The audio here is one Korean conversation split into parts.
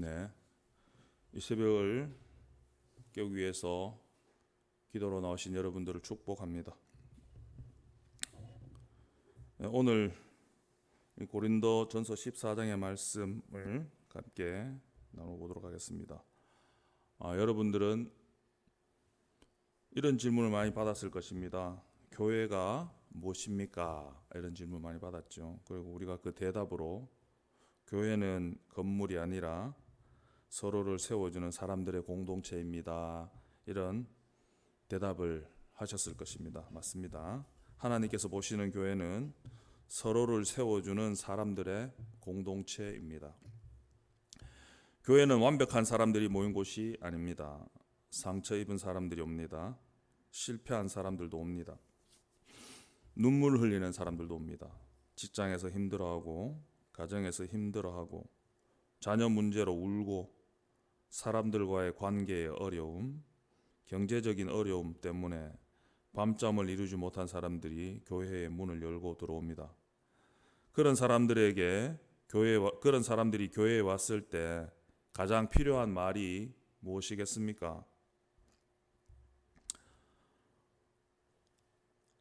네, 이 새벽을 깨우기 위해서 기도로 나오신 여러분들을 축복합니다. 네, 오늘 고린도전서 14장의 말씀을 함께 나눠보도록 하겠습니다. 여러분들은 이런 질문을 많이 받았을 것입니다. 교회가 무엇입니까? 이런 질문 많이 받았죠. 그리고 우리가 그 대답으로 교회는 건물이 아니라 서로를 세워주는 사람들의 공동체입니다. 이런 대답을 하셨을 것입니다. 맞습니다. 하나님께서 보시는 교회는 서로를 세워주는 사람들의 공동체입니다. 교회는 완벽한 사람들이 모인 곳이 아닙니다. 상처 입은 사람들이 옵니다. 실패한 사람들도 옵니다. 눈물 흘리는 사람들도 옵니다. 직장에서 힘들어하고, 가정에서 힘들어하고, 자녀 문제로 울고, 사람들과의 관계의 어려움, 경제적인 어려움 때문에 밤잠을 이루지 못한 사람들이 교회의 문을 열고 들어옵니다. 그런 사람들이 교회에 왔을 때 가장 필요한 말이 무엇이겠습니까?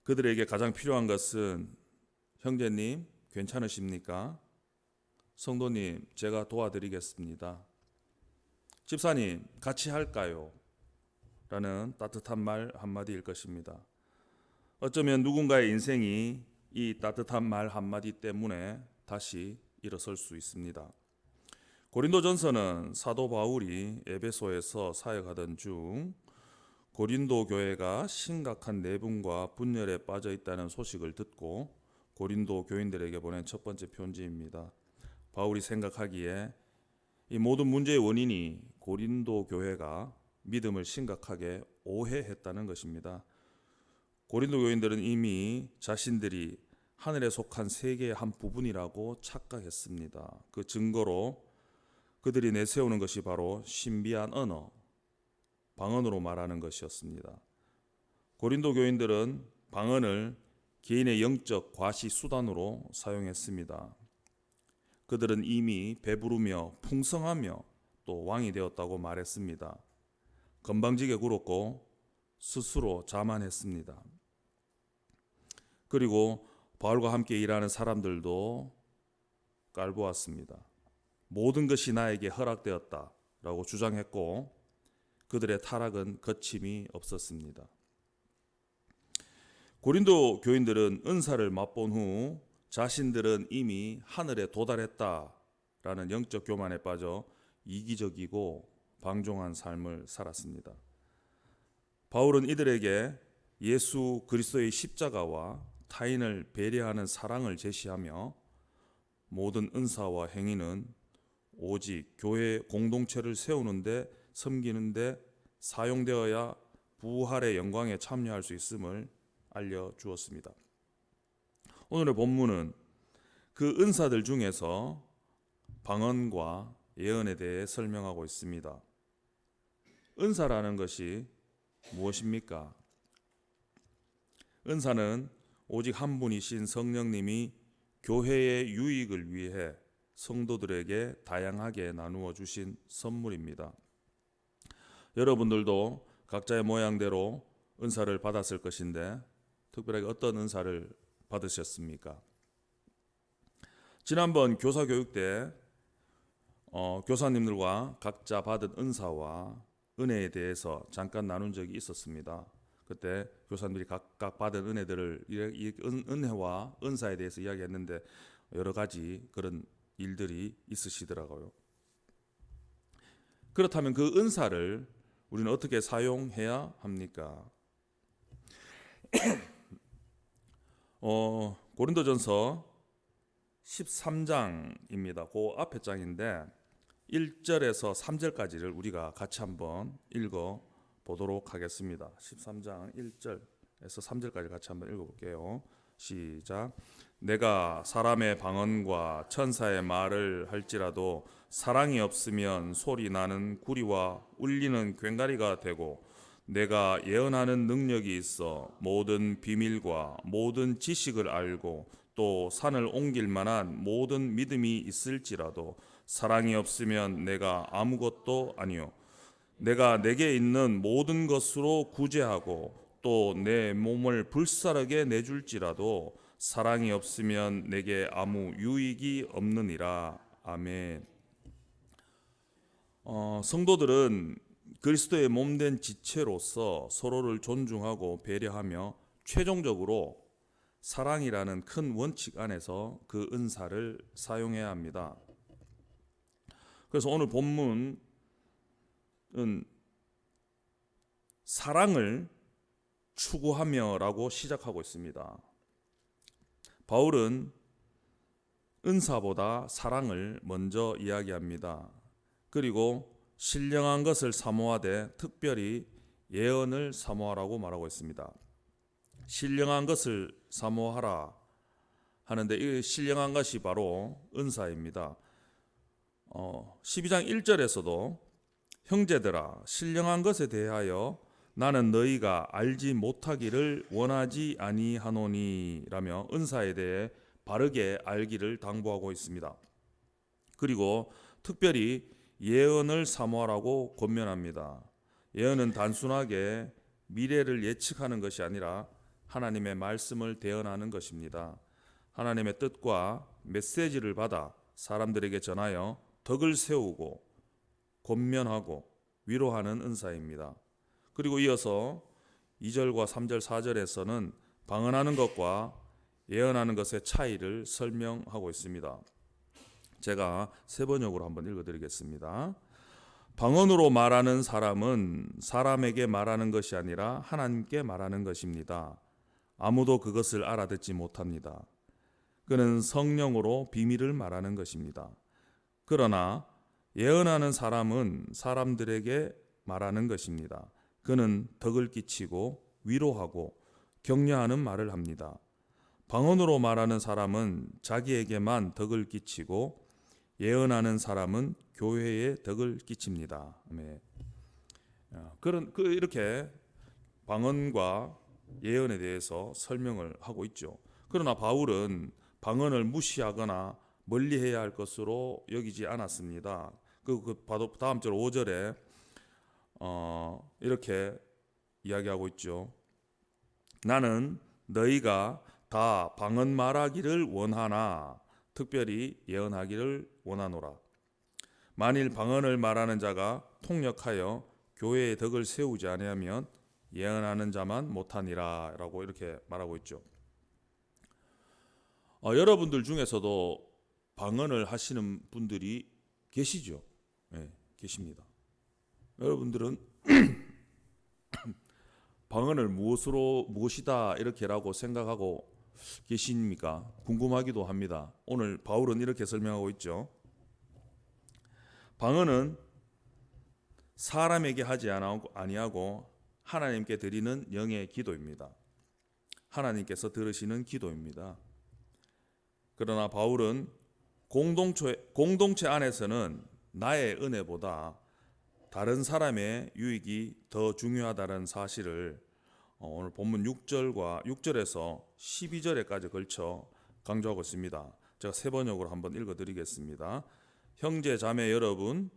그들에게 가장 필요한 것은 형제님 괜찮으십니까? 성도님 제가 도와드리겠습니다. 집사님 같이 할까요? 라는 따뜻한 말 한마디일 것입니다. 어쩌면 누군가의 인생이 이 따뜻한 말 한마디 때문에 다시 일어설 수 있습니다. 고린도전서는 사도 바울이 에베소에서 사역하던 중 고린도 교회가 심각한 내분과 분열에 빠져 있다는 소식을 듣고 고린도 교인들에게 보낸 첫 번째 편지입니다. 바울이 생각하기에 이 모든 문제의 원인이 고린도 교회가 믿음을 심각하게 오해했다는 것입니다. 고린도 교인들은 이미 자신들이 하늘에 속한 세계의 한 부분이라고 착각했습니다. 그 증거로 그들이 내세우는 것이 바로 신비한 언어, 방언으로 말하는 것이었습니다. 고린도 교인들은 방언을 개인의 영적 과시 수단으로 사용했습니다. 그들은 이미 배부르며 풍성하며 또 왕이 되었다고 말했습니다. 건방지게 굴었고 스스로 자만했습니다. 그리고 바울과 함께 일하는 사람들도 깔보았습니다. 모든 것이 나에게 허락되었다라고 주장했고 그들의 타락은 거침이 없었습니다. 고린도 교인들은 은사를 맛본 후 자신들은 이미 하늘에 도달했다라는 영적 교만에 빠져 이기적이고 방종한 삶을 살았습니다. 바울은 이들에게 예수 그리스도의 십자가와 타인을 배려하는 사랑을 제시하며 모든 은사와 행위는 오직 교회 공동체를 세우는데 섬기는데 사용되어야 부활의 영광에 참여할 수 있음을 알려주었습니다. 오늘의 본문은 그 은사들 중에서 방언과 예언에 대해 설명하고 있습니다. 은사라는 것이 무엇입니까? 은사는 오직 한 분이신 성령님이 교회의 유익을 위해 성도들에게 다양하게 나누어 주신 선물입니다. 여러분들도 각자의 모양대로 은사를 받았을 것인데 특별하게 어떤 은사를 받으셨습니까? 지난번 교사교육 때 교사님들과 각자 받은 은사와 은혜에 대해서 잠깐 나눈 적이 있었습니다. 그때 교사님들이 각각 받은 은혜들을 은혜와 은사에 대해서 이야기했는데 여러 가지 그런 일들이 있으시더라고요. 그렇다면 그 은사를 우리는 어떻게 사용해야 합니까? 고린도전서 13장입니다. 그 앞에 장인데 1절에서 3절까지를 우리가 같이 한번 읽어 보도록 하겠습니다. 13장 1절에서 3절까지 같이 한번 읽어 볼게요. 시작. 내가 사람의 방언과 천사의 말을 할지라도 사랑이 없으면 소리 나는 구리와 울리는 꽹과리가 되고 내가 예언하는 능력이 있어 모든 비밀과 모든 지식을 알고 또 산을 옮길 만한 모든 믿음이 있을지라도 사랑이 없으면 내가 아무것도 아니요. 내가 내게 있는 모든 것으로 구제하고 또 내 몸을 불사르게 내줄지라도 사랑이 없으면 내게 아무 유익이 없느니라. 아멘. 성도들은 그리스도의 몸된 지체로서 서로를 존중하고 배려하며 최종적으로 사랑이라는 큰 원칙 안에서 그 은사를 사용해야 합니다. 그래서 오늘 본문은 사랑을 추구하며라고 시작하고 있습니다. 바울은 은사보다 사랑을 먼저 이야기합니다. 그리고 신령한 것을 사모하되 특별히 예언을 사모하라고 말하고 있습니다. 신령한 것을 사모하라 하는데 이 신령한 것이 바로 은사입니다. 12장 1절에서도 형제들아 신령한 것에 대하여 나는 너희가 알지 못하기를 원하지 아니하노니 라며 은사에 대해 바르게 알기를 당부하고 있습니다. 그리고 특별히 예언을 사모하라고 권면합니다. 예언은 단순하게 미래를 예측하는 것이 아니라 하나님의 말씀을 대언하는 것입니다. 하나님의 뜻과 메시지를 받아 사람들에게 전하여 덕을 세우고 권면하고 위로하는 은사입니다. 그리고 이어서 2절과 3절, 4절에서는 방언하는 것과 예언하는 것의 차이를 설명하고 있습니다. 제가 세 번역으로 한번 읽어드리겠습니다. 방언으로 말하는 사람은 사람에게 말하는 것이 아니라 하나님께 말하는 것입니다. 아무도 그것을 알아듣지 못합니다. 그는 성령으로 비밀을 말하는 것입니다. 그러나 예언하는 사람은 사람들에게 말하는 것입니다. 그는 덕을 끼치고 위로하고 격려하는 말을 합니다. 방언으로 말하는 사람은 자기에게만 덕을 끼치고 예언하는 사람은 교회에 덕을 끼칩니다. 이렇게 방언과 예언에 대해서 설명을 하고 있죠. 그러나 바울은 방언을 무시하거나 멀리해야 할 것으로 여기지 않았습니다. 다음 절 5절에 이렇게 이야기하고 있죠. 나는 너희가 다 방언 말하기를 원하나 특별히 예언하기를 원하노라. 만일 방언을 말하는 자가 통역하여 교회의 덕을 세우지 아니하면 예언하는 자만 못하니라 라고 이렇게 말하고 있죠. 여러분들 중에서도 방언을 하시는 분들이 계시죠? 네, 계십니다. 여러분들은 방언을 무엇이다 이렇게라고 생각하고 계십니까? 궁금하기도 합니다. 오늘 바울은 이렇게 설명하고 있죠. 방언은 사람에게 하지 아니하고 하나님께 드리는 영의 기도입니다. 하나님께서 들으시는 기도입니다. 그러나 바울은 공동체 안에서는 나의 은혜보다 다른 사람의 유익이 더 중요하다는 사실을 오늘 본문 6절에서 12절에까지 걸쳐 강조하고 있습니다. 제가 세 번역으로 한번 읽어드리겠습니다. 형제 자매 여러분,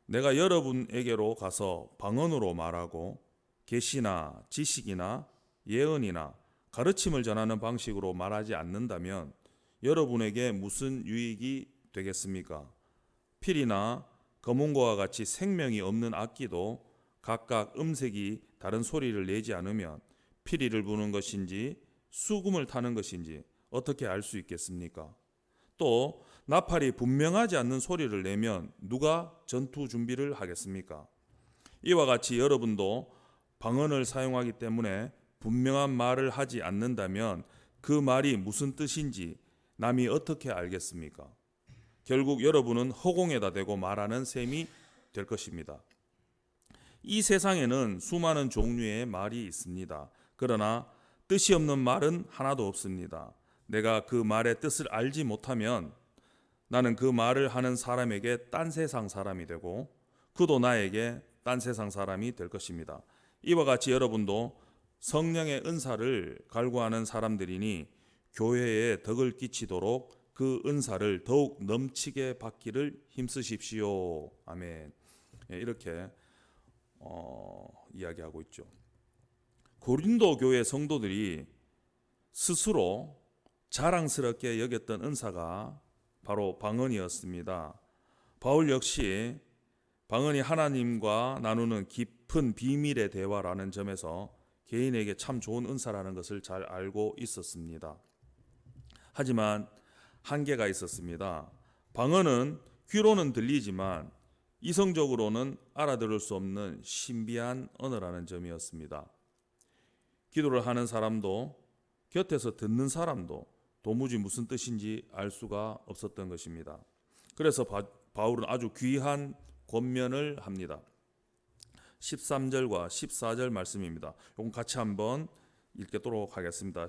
내가 여러분에게로 가서 방언으로 말하고 계시나 지식이나 예언이나 가르침을 전하는 방식으로 말하지 않는다면 여러분에게 무슨 유익이 되겠습니까? 필이나 검은고와 같이 생명이 없는 악기도 각각 음색이 다른 소리를 내지 않으면 피리를 부는 것인지 수금을 타는 것인지 어떻게 알 수 있겠습니까? 또 나팔이 분명하지 않는 소리를 내면 누가 전투 준비를 하겠습니까? 이와 같이 여러분도 방언을 사용하기 때문에 분명한 말을 하지 않는다면 그 말이 무슨 뜻인지 남이 어떻게 알겠습니까? 결국 여러분은 허공에다 대고 말하는 셈이 될 것입니다. 이 세상에는 수많은 종류의 말이 있습니다. 그러나 뜻이 없는 말은 하나도 없습니다. 내가 그 말의 뜻을 알지 못하면 나는 그 말을 하는 사람에게 딴 세상 사람이 되고 그도 나에게 딴 세상 사람이 될 것입니다. 이와 같이 여러분도 성령의 은사를 갈구하는 사람들이니 교회에 덕을 끼치도록 그 은사를 더욱 넘치게 받기를 힘쓰십시오. 아멘. 예, 이렇게 이야기하고 있죠. 고린도 교회 성도들이 스스로 자랑스럽게 여겼던 은사가 바로 방언이었습니다. 바울 역시 방언이 하나님과 나누는 깊은 비밀의 대화라는 점에서 개인에게 참 좋은 은사라는 것을 잘 알고 있었습니다. 하지만 한계가 있었습니다. 방언은 귀로는 들리지만 이성적으로는 알아들을 수 없는 신비한 언어라는 점이었습니다. 기도를 하는 사람도 곁에서 듣는 사람도 도무지 무슨 뜻인지 알 수가 없었던 것입니다. 그래서 바울은 아주 귀한 권면을 합니다. 13절과 14절 말씀입니다. 이건 같이 한번 읽도록 하겠습니다.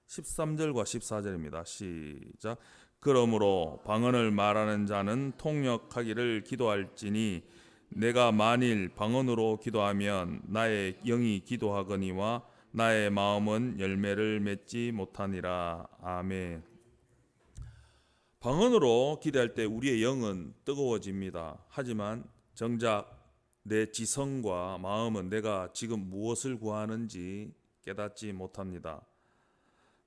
13절과 14절입니다. 시작. 그러므로 방언을 말하는 자는 통역하기를 기도할지니 내가 만일 방언으로 기도하면 나의 영이 기도하거니와 나의 마음은 열매를 맺지 못하니라. 아멘. 방언으로 기도할 때 우리의 영은 뜨거워집니다. 하지만 정작 내 지성과 마음은 내가 지금 무엇을 구하는지 깨닫지 못합니다.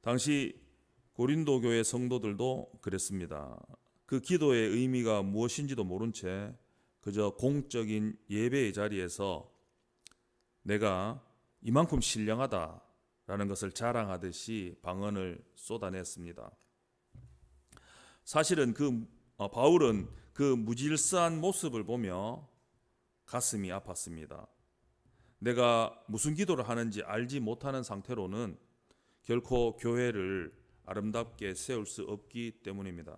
당시 고린도 교회 성도들도 그랬습니다. 그 기도의 의미가 무엇인지도 모른 채 그저 공적인 예배의 자리에서 내가 이만큼 신령하다라는 것을 자랑하듯이 방언을 쏟아냈습니다. 사실은 바울은 그 무질서한 모습을 보며 가슴이 아팠습니다. 내가 무슨 기도를 하는지 알지 못하는 상태로는 결코 교회를 아름답게 세울 수 없기 때문입니다.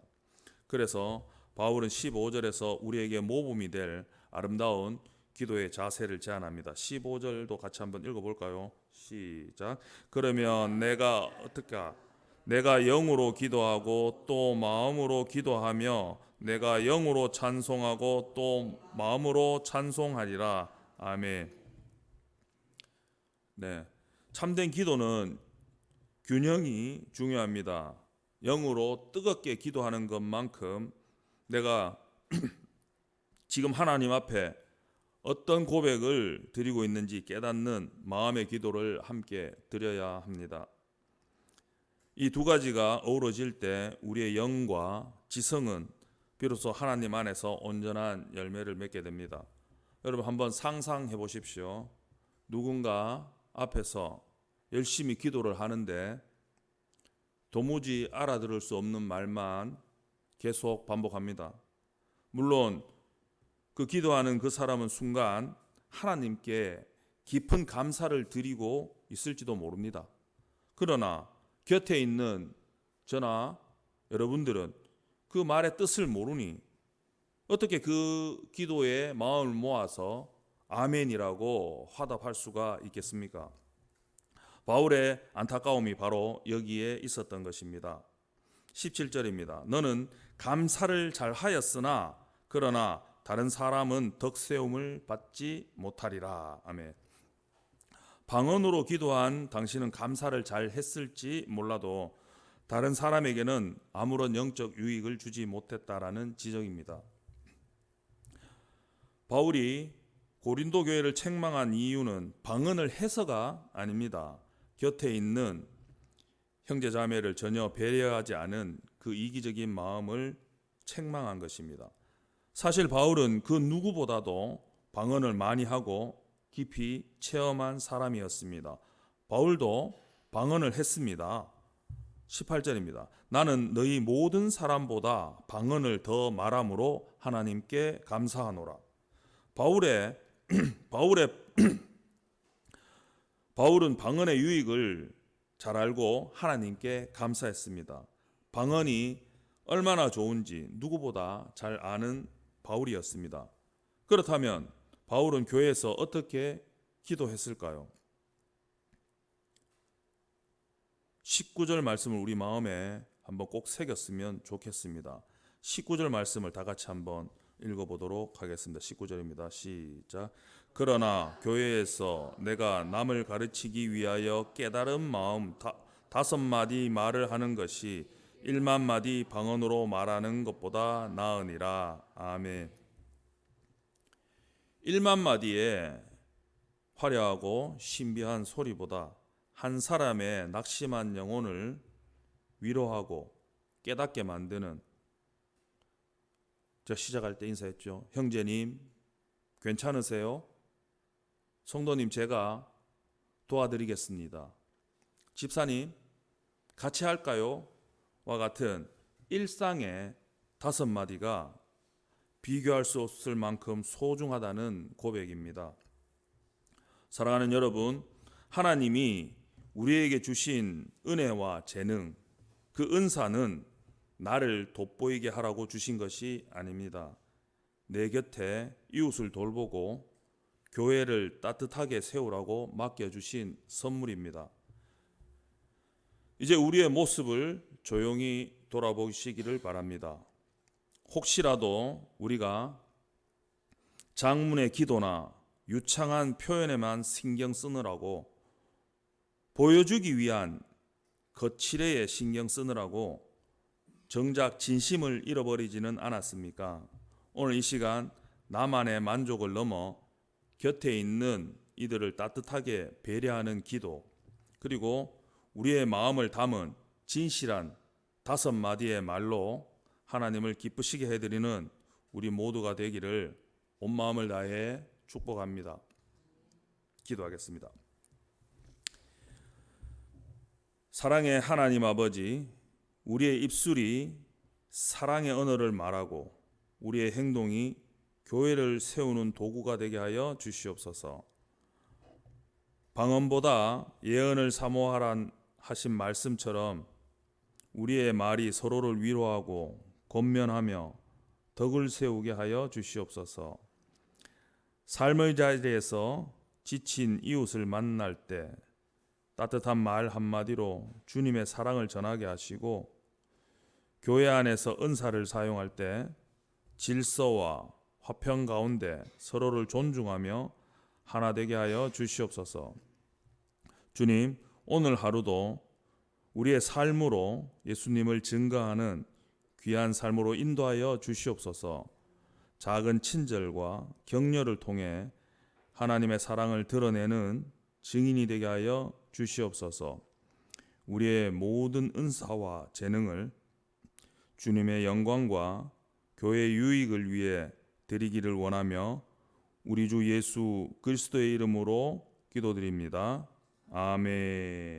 그래서 바울은 15절에서 우리에게 모범이 될 아름다운 기도의 자세를 제안합니다. 15절도 같이 한번 읽어볼까요? 시작. 그러면 내가 어떨까? 내가 영으로 기도하고 또 마음으로 기도하며 내가 영으로 찬송하고 또 마음으로 찬송하리라. 아멘. 네, 참된 기도는 균형이 중요합니다. 영으로 뜨겁게 기도하는 것만큼 내가 지금 하나님 앞에 어떤 고백을 드리고 있는지 깨닫는 마음의 기도를 함께 드려야 합니다. 이 두 가지가 어우러질 때 우리의 영과 지성은 비로소 하나님 안에서 온전한 열매를 맺게 됩니다. 여러분 한번 상상해 보십시오. 누군가 앞에서 열심히 기도를 하는데 도무지 알아들을 수 없는 말만 계속 반복합니다. 물론 그 기도하는 그 사람은 순간 하나님께 깊은 감사를 드리고 있을지도 모릅니다. 그러나 곁에 있는 저나 여러분들은 그 말의 뜻을 모르니 어떻게 그 기도에 마음을 모아서 아멘이라고 화답할 수가 있겠습니까? 바울의 안타까움이 바로 여기에 있었던 것입니다. 17절입니다. 너는 감사를 잘 하였으나 그러나 다른 사람은 덕세움을 받지 못하리라. 아멘. 방언으로 기도한 당신은 감사를 잘 했을지 몰라도 다른 사람에게는 아무런 영적 유익을 주지 못했다라는 지적입니다. 바울이 고린도 교회를 책망한 이유는 방언을 해서가 아닙니다. 곁에 있는 형제자매를 전혀 배려하지 않은 그 이기적인 마음을 책망한 것입니다. 사실 바울은 그 누구보다도 방언을 많이 하고 깊이 체험한 사람이었습니다. 바울도 방언을 했습니다. 18절입니다. 나는 너희 모든 사람보다 방언을 더 말함으로 하나님께 감사하노라. 바울은 방언의 유익을 잘 알고 하나님께 감사했습니다. 방언이 얼마나 좋은지 누구보다 잘 아는 바울이었습니다. 그렇다면 바울은 교회에서 어떻게 기도했을까요? 19절 말씀을 우리 마음에 한번 꼭 새겼으면 좋겠습니다. 19절 말씀을 다 같이 한번 읽어보도록 하겠습니다. 19절입니다. 시작. 그러나 교회에서 내가 남을 가르치기 위하여 깨달은 마음 다섯 마디 말을 하는 것이 1만 마디 방언으로 말하는 것보다 나으니라. 아멘. 1만 마디의 화려하고 신비한 소리보다 한 사람의 낙심한 영혼을 위로하고 깨닫게 만드는, 제가 시작할 때 인사했죠. 형제님 괜찮으세요? 성도님 제가 도와드리겠습니다. 집사님 같이 할까요? 와 같은 일상의 다섯 마디가 비교할 수 없을 만큼 소중하다는 고백입니다. 사랑하는 여러분, 하나님이 우리에게 주신 은혜와 재능, 그 은사는 나를 돋보이게 하라고 주신 것이 아닙니다. 내 곁에 이웃을 돌보고 교회를 따뜻하게 세우라고 맡겨주신 선물입니다. 이제 우리의 모습을 조용히 돌아보시기를 바랍니다. 혹시라도 우리가 장문의 기도나 유창한 표현에만 신경 쓰느라고, 보여주기 위한 거칠애에 신경 쓰느라고 정작 진심을 잃어버리지는 않았습니까? 오늘 이 시간 나만의 만족을 넘어 곁에 있는 이들을 따뜻하게 배려하는 기도, 그리고 우리의 마음을 담은 진실한 다섯 마디의 말로 하나님을 기쁘시게 해드리는 우리 모두가 되기를 온 마음을 다해 축복합니다. 기도하겠습니다. 사랑의 하나님 아버지, 우리의 입술이 사랑의 언어를 말하고 우리의 행동이 교회를 세우는 도구가 되게 하여 주시옵소서. 방언보다 예언을 사모하란 하신 말씀처럼 우리의 말이 서로를 위로하고 권면하며 덕을 세우게 하여 주시옵소서. 삶의 자리에서 지친 이웃을 만날 때 따뜻한 말 한마디로 주님의 사랑을 전하게 하시고, 교회 안에서 은사를 사용할 때 질서와 화평 가운데 서로를 존중하며 하나 되게 하여 주시옵소서. 주님, 오늘 하루도 우리의 삶으로 예수님을 증거하는 귀한 삶으로 인도하여 주시옵소서. 작은 친절과 격려를 통해 하나님의 사랑을 드러내는 증인이 되게 하여 주시옵소서. 우리의 모든 은사와 재능을 주님의 영광과 교회의 유익을 위해 드리기를 원하며 우리 주 예수 그리스도의 이름으로 기도드립니다. 아멘.